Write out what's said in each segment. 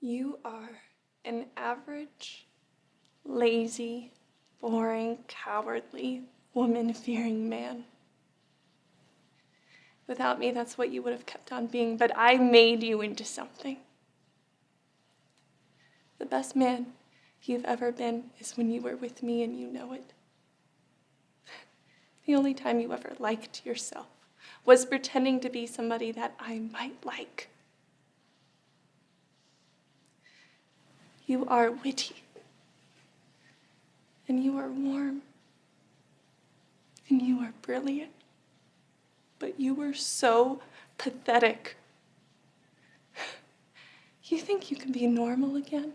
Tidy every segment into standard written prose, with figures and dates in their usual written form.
You are an average, lazy, boring, cowardly, woman-fearing man. Without me, that's what you would have kept on being, but I made you into something. The best man you've ever been is when you were with me and you know it. The only time you ever liked yourself was pretending to be somebody that I might like. You are witty, and you are warm, and you are brilliant, but you were so pathetic. You think you can be normal again?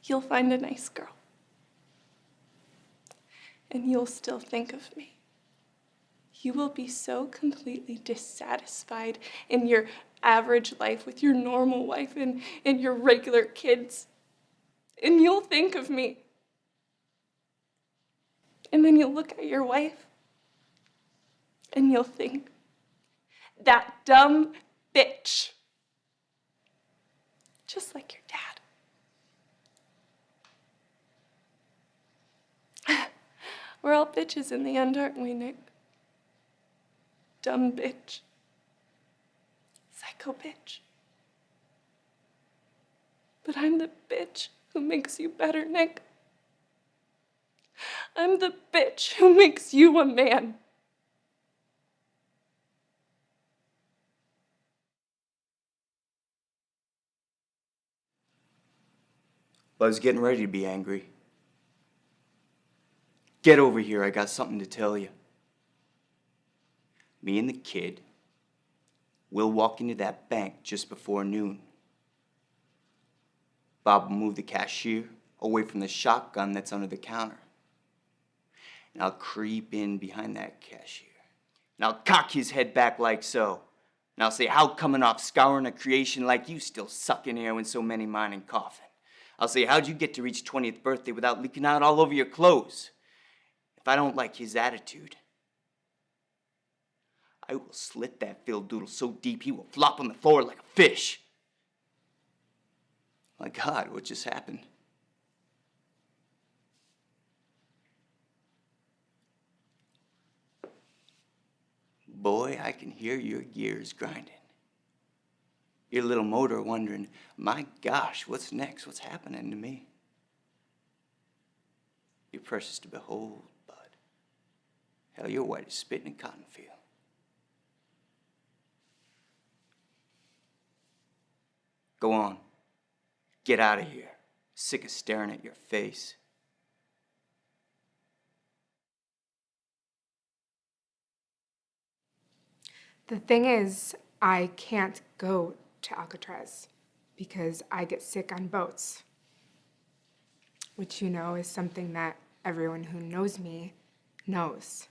You'll find a nice girl, and you'll still think of me. You will be so completely dissatisfied in your average life with your normal wife and your regular kids. And you'll think of me. And then you'll look at your wife and you'll think, that dumb bitch. Just like your dad. We're all bitches in the end, aren't we, Nick? Dumb bitch. Psycho bitch. But I'm the bitch who makes you better, Nick. I'm the bitch who makes you a man. I was getting ready to be angry. Get over here, I got something to tell you. Me and the kid, we'll walk into that bank just before noon. Bob will move the cashier away from the shotgun that's under the counter. And I'll creep in behind that cashier. And I'll cock his head back like so. And I'll say, how coming off scouring a creation like you still sucking air when so many mine and coughing? I'll say, how'd you get to reach 20th birthday without leaking out all over your clothes? If I don't like his attitude, I will slit that Phil Doodle so deep he will flop on the floor like a fish. My God, what just happened? Boy, I can hear your gears grinding. Your little motor wondering, my gosh, what's next? What's happening to me? You're precious to behold, bud. Hell, you're white as spit in a cotton field. Go on. Get out of here. Sick of staring at your face. The thing is, I can't go to Alcatraz because I get sick on boats, which you know is something that everyone who knows me knows.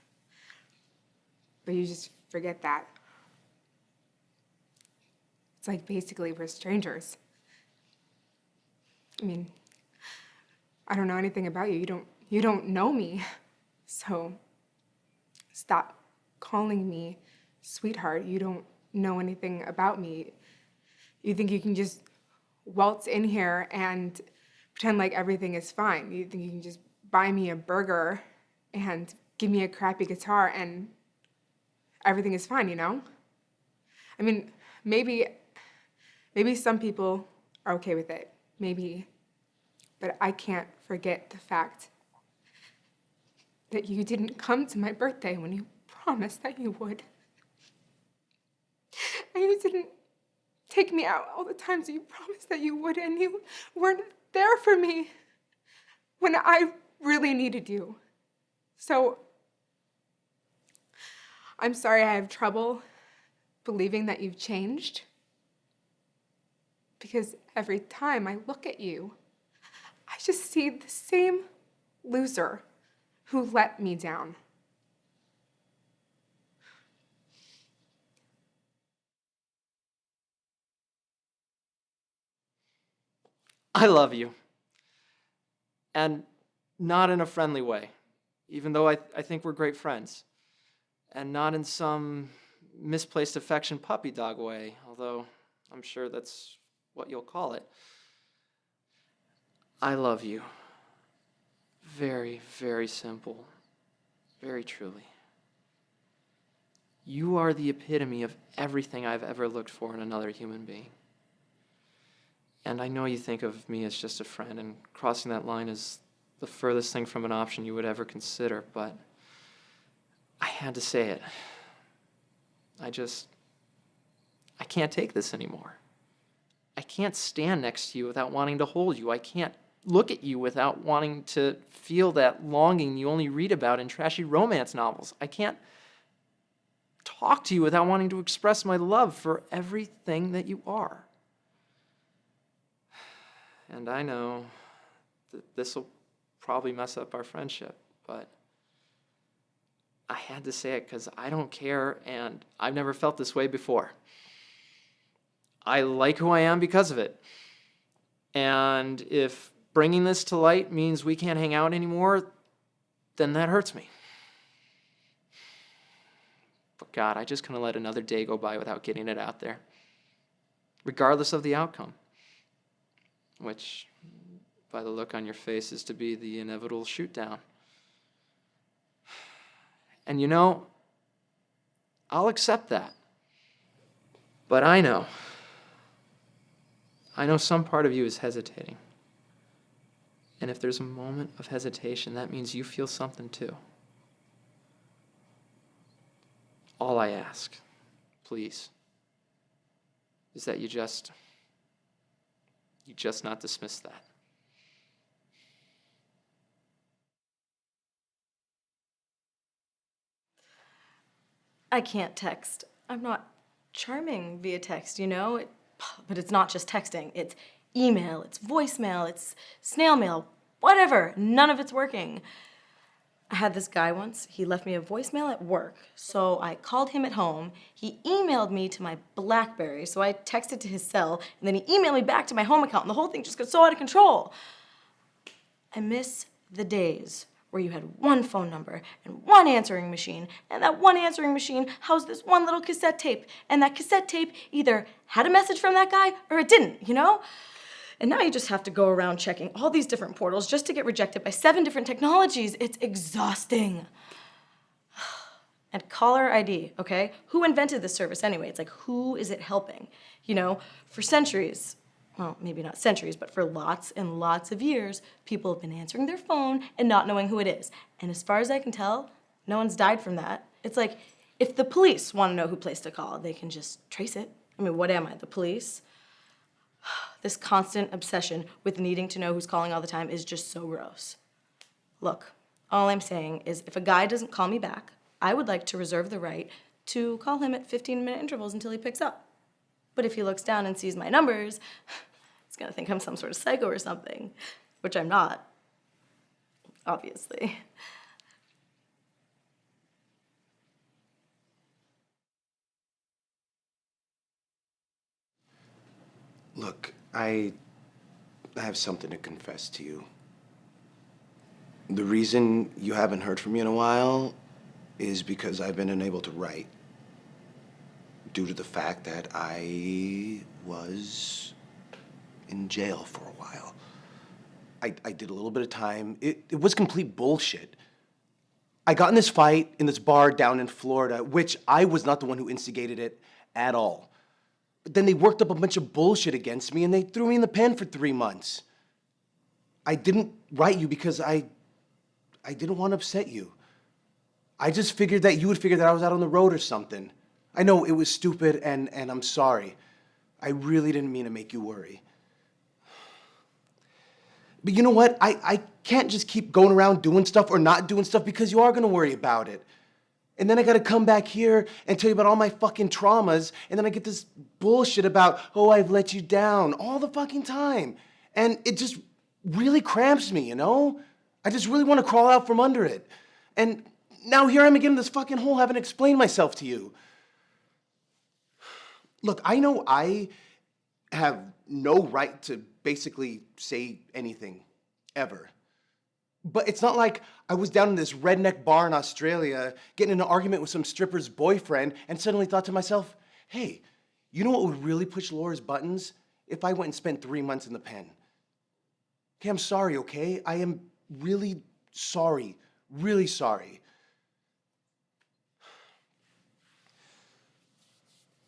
But you just forget that. It's like basically we're strangers. I mean, I don't know anything about you. You don't know me. So stop calling me sweetheart. You don't know anything about me. You think you can just waltz in here and pretend like everything is fine. You think you can just buy me a burger and give me a crappy guitar and everything is fine, you know? I mean, maybe some people are okay with it. Maybe. But I can't forget the fact that you didn't come to my birthday when you promised that you would. And you didn't take me out all the times that you promised that you would, and you weren't there for me when I really needed you. So, I'm sorry I have trouble believing that you've changed. Because every time I look at you, I just see the same loser who let me down. I love you. And not in a friendly way, even though I think we're great friends. And not in some misplaced affection puppy dog way, although I'm sure that's what you'll call it. I love you. Very, very simple. Very truly. You are the epitome of everything I've ever looked for in another human being. And I know you think of me as just a friend, and crossing that line is the furthest thing from an option you would ever consider, but I had to say it. I can't take this anymore. I can't stand next to you without wanting to hold you. I can't look at you without wanting to feel that longing you only read about in trashy romance novels. I can't talk to you without wanting to express my love for everything that you are. And I know that this will probably mess up our friendship, but I had to say it because I don't care, and I've never felt this way before. I like who I am because of it. And if bringing this to light means we can't hang out anymore, then that hurts me. But God, I just couldn't let another day go by without getting it out there, regardless of the outcome, which, by the look on your face, is to be the inevitable shoot down. And you know, I'll accept that. But I know some part of you is hesitating. And if there's a moment of hesitation, that means you feel something too. All I ask, please, is that you just not dismiss that. I can't text. I'm not charming via text, you know? But it's not just texting. It's email, it's voicemail, it's snail mail, whatever. None of it's working. I had this guy once. He left me a voicemail at work, so I called him at home. He emailed me to my BlackBerry, so I texted to his cell, and then he emailed me back to my home account, and the whole thing just got so out of control. I miss the days where you had one phone number and one answering machine, and that one answering machine housed this one little cassette tape, and that cassette tape either had a message from that guy or it didn't, you know? And now you just have to go around checking all these different portals just to get rejected by 7 different technologies. It's exhausting. And caller ID, okay? Who invented this service anyway? It's like, who is it helping? You know, for centuries, well, maybe not centuries, but for lots and lots of years, people have been answering their phone and not knowing who it is. And as far as I can tell, no one's died from that. It's like, if the police want to know who placed a call, they can just trace it. I mean, what am I, the police? This constant obsession with needing to know who's calling all the time is just so gross. Look, all I'm saying is if a guy doesn't call me back, I would like to reserve the right to call him at 15-minute intervals until he picks up. But if he looks down and sees my numbers, he's gonna think I'm some sort of psycho or something, which I'm not, obviously. Look, I have something to confess to you. The reason you haven't heard from me in a while is because I've been unable to write due to the fact that I was in jail for a while. I did a little bit of time. It was complete bullshit. I got in this fight in this bar down in Florida, which I was not the one who instigated it at all. But then they worked up a bunch of bullshit against me and they threw me in the pen for 3 months. I didn't write you because I didn't want to upset you. I just figured that you would figure that I was out on the road or something. I know it was stupid and I'm sorry. I really didn't mean to make you worry. But you know what? I can't just keep going around doing stuff or not doing stuff because you are going to worry about it. And then I got to come back here and tell you about all my fucking traumas, and then I get this bullshit about, oh, I've let you down all the fucking time. And it just really cramps me, you know? I just really want to crawl out from under it. And now here I am again in this fucking hole having to explain myself to you. Look, I know I have no right to basically say anything, ever. But it's not like I was down in this redneck bar in Australia getting in an argument with some stripper's boyfriend and suddenly thought to myself, hey, you know what would really push Laura's buttons? If I went and spent 3 months in the pen. Okay, I'm sorry, okay? I am really sorry. Really sorry.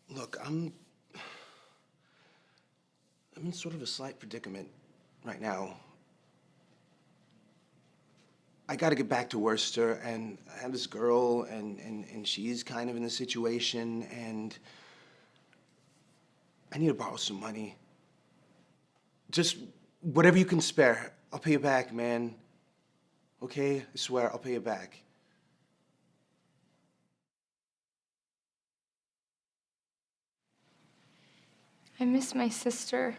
Look, I'm in sort of a slight predicament right now. I gotta get back to Worcester, and I have this girl, and she's kind of in the situation, and I need to borrow some money. Just whatever you can spare. I'll pay you back, man. Okay? I swear, I'll pay you back. I miss my sister.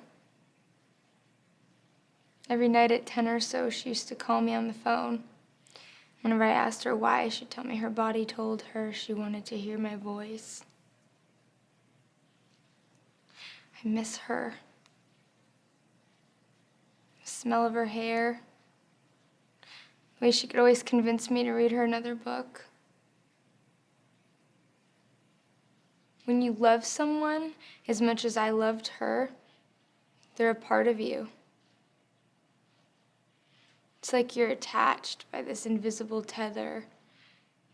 Every night at 10 or so, she used to call me on the phone. Whenever I asked her why, she'd tell me her body told her she wanted to hear my voice. I miss her. The smell of her hair. The way she could always convince me to read her another book. When you love someone as much as I loved her, they're a part of you. It's like you're attached by this invisible tether,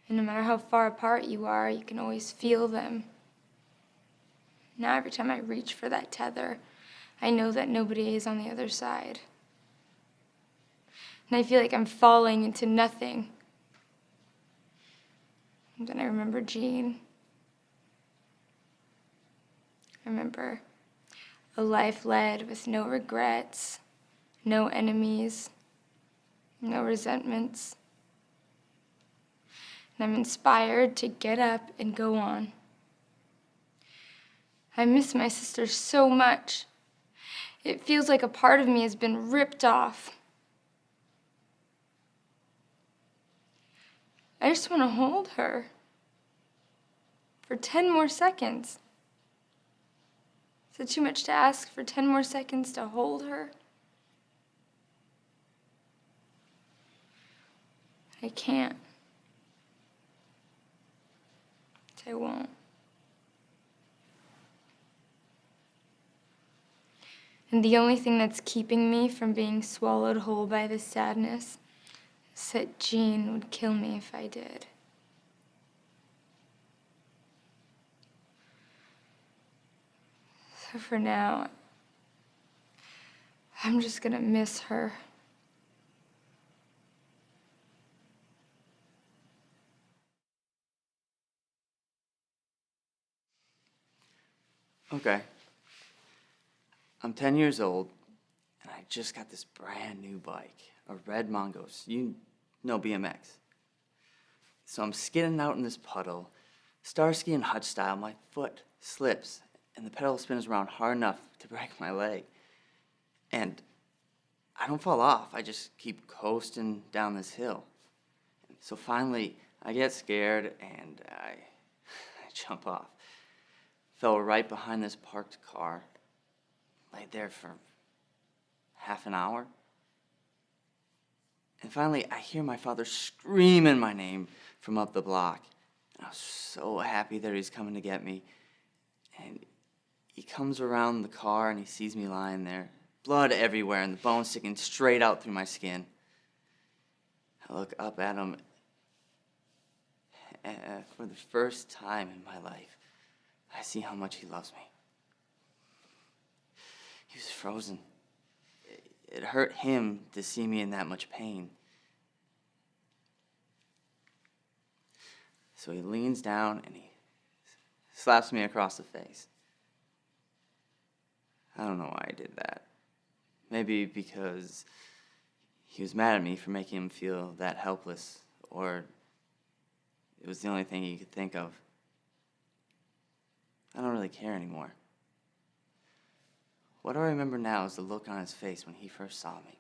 and no matter how far apart you are, you can always feel them. Now every time I reach for that tether, I know that nobody is on the other side. And I feel like I'm falling into nothing. And then I remember Jean. I remember a life led with no regrets, no enemies, no resentments. And I'm inspired to get up and go on. I miss my sister so much. It feels like a part of me has been ripped off. I just want to hold her for 10 more seconds. Is it too much to ask for 10 more seconds to hold her? I can't. I won't. And the only thing that's keeping me from being swallowed whole by this sadness is that Jean would kill me if I did. So for now, I'm just gonna miss her. Okay. I'm 10 years old, and I just got this brand new bike, a red Mongoose. You know BMX. So I'm skidding out in this puddle, star skiing hut style. My foot slips, and the pedal spins around hard enough to break my leg. And I don't fall off. I just keep coasting down this hill. So finally, I get scared, and I jump off. Fell right behind this parked car. Laid there for half an hour. And finally, I hear my father screaming my name from up the block. And I was so happy that he's coming to get me. And he comes around the car and he sees me lying there. Blood everywhere and the bone sticking straight out through my skin. I look up at him. And for the first time in my life, I see how much he loves me. He was frozen. It hurt him to see me in that much pain. So he leans down and he slaps me across the face. I don't know why I did that. Maybe because he was mad at me for making him feel that helpless, or it was the only thing he could think of. I don't really care anymore. What I remember now is the look on his face when he first saw me.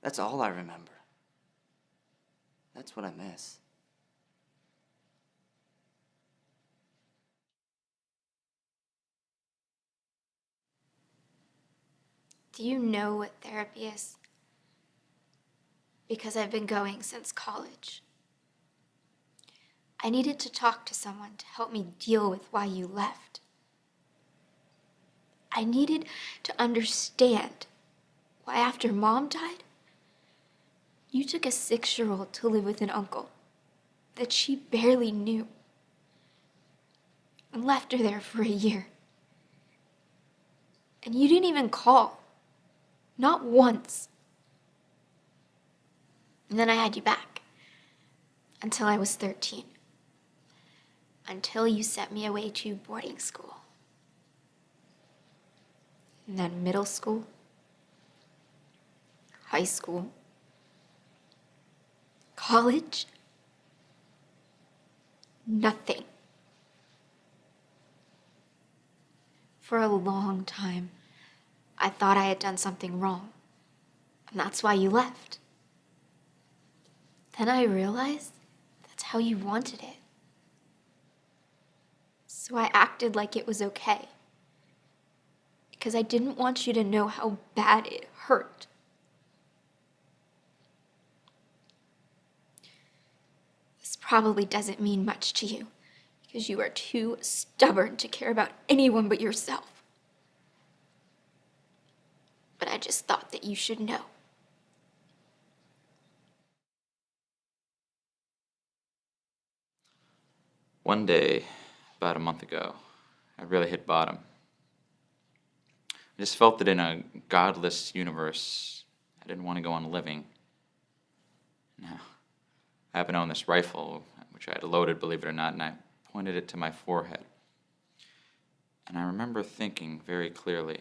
That's all I remember. That's what I miss. Do you know what therapy is? because I've been going since college. I needed to talk to someone to help me deal with why you left. I needed to understand why after Mom died, you took a 6-year-old to live with an uncle that she barely knew and left her there for a year. And you didn't even call, not once. And then I had you back until I was 13, until you sent me away to boarding school. And then middle school, high school, college, nothing. For a long time, I thought I had done something wrong, and that's why you left. Then I realized that's how you wanted it. So I acted like it was okay, because I didn't want you to know how bad it hurt. This probably doesn't mean much to you, because you are too stubborn to care about anyone but yourself. But I just thought that you should know. One day, about a month ago, I really hit bottom. I just felt that in a godless universe, I didn't want to go on living. Now, I happen to own this rifle, which I had loaded, believe it or not, and I pointed it to my forehead. And I remember thinking very clearly,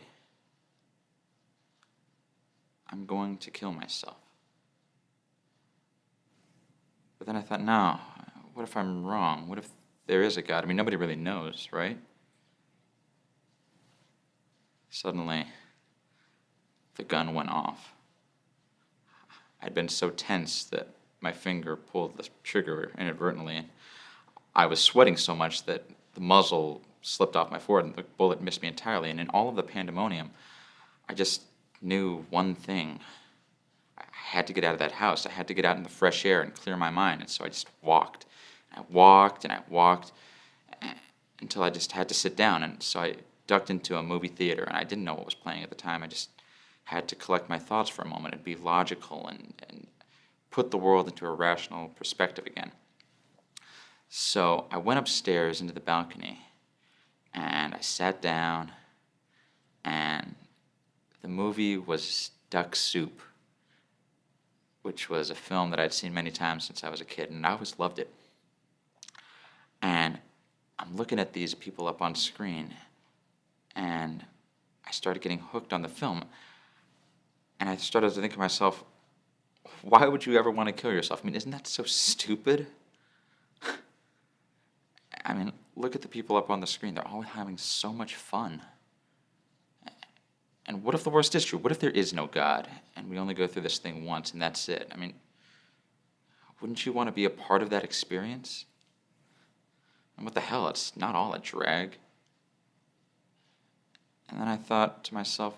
I'm going to kill myself. But then I thought, no, what if I'm wrong? What if there is a God? I mean, nobody really knows, right? Suddenly, the gun went off. I'd been so tense that my finger pulled the trigger inadvertently, and I was sweating so much that the muzzle slipped off my forehead and the bullet missed me entirely. And in all of the pandemonium, I just knew one thing. I had to get out of that house. I had to get out in the fresh air and clear my mind. And so I just walked. I walked and I walked until I just had to sit down. And so I ducked into a movie theater, and I didn't know what was playing at the time. I just had to collect my thoughts for a moment and be logical and put the world into a rational perspective again. So I went upstairs into the balcony, and I sat down, and the movie was Duck Soup, which was a film that I'd seen many times since I was a kid, and I always loved it. And I'm looking at these people up on screen, and I started getting hooked on the film. And I started to think to myself, why would you ever want to kill yourself? I mean, isn't that so stupid? I mean, look at the people up on the screen. They're all having so much fun. And what if the worst is true? What if there is no God, and we only go through this thing once, and that's it? I mean, wouldn't you want to be a part of that experience? And what the hell? It's not all a drag. And then I thought to myself,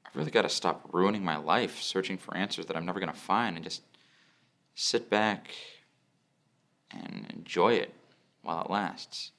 I've really got to stop ruining my life searching for answers that I'm never going to find, and just sit back and enjoy it while it lasts.